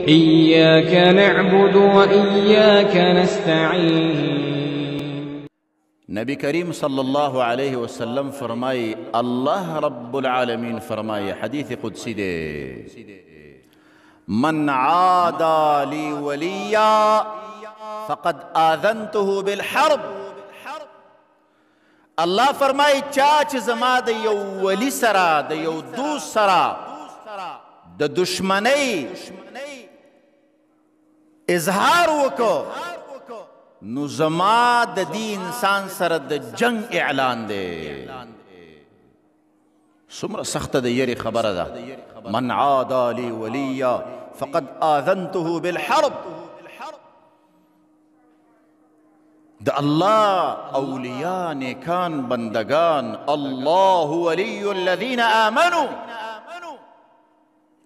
إياك نعبد وإياك نستعين. نبی کریم صلی اللہ علیہ وسلم فرمائی، اللہ رب العالمین فرمائی، حدیث قدسی دے، من عادا لی ولیا فقد آذنته بالحرب. اللہ فرمائی چاچ زما د یو ولی سرا د یو دوست سرا د دشمنی اظہار وکو نو زما د دی انسان سره د جنگ اعلان دے. سمره سخت د یری خبره ده، من عادا لی ولیا فقد آذنته بالحرب. د اللہ اولیاء نیکان بندگان، اللہ ولی الذین آمنوا،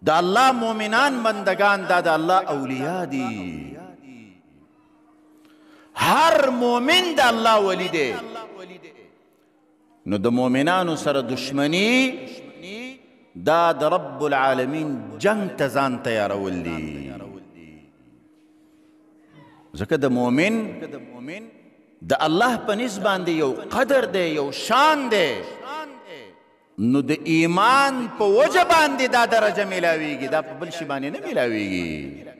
د اللہ مومنان بندگان دا د اللہ اولیاء دی. ہر مومن دا اللہ ولی دے. نو د مومنانو سره دشمنی دا د رب العالمین جنگ ته ځان تیارول دي. ځکه د مومن د الله په نسبت باندې یو قدر دی، یو شان دی. نو د ایمان په وجه باندې دا درجه میلاویږي، دا په بل شي باندې نه میلاویږي.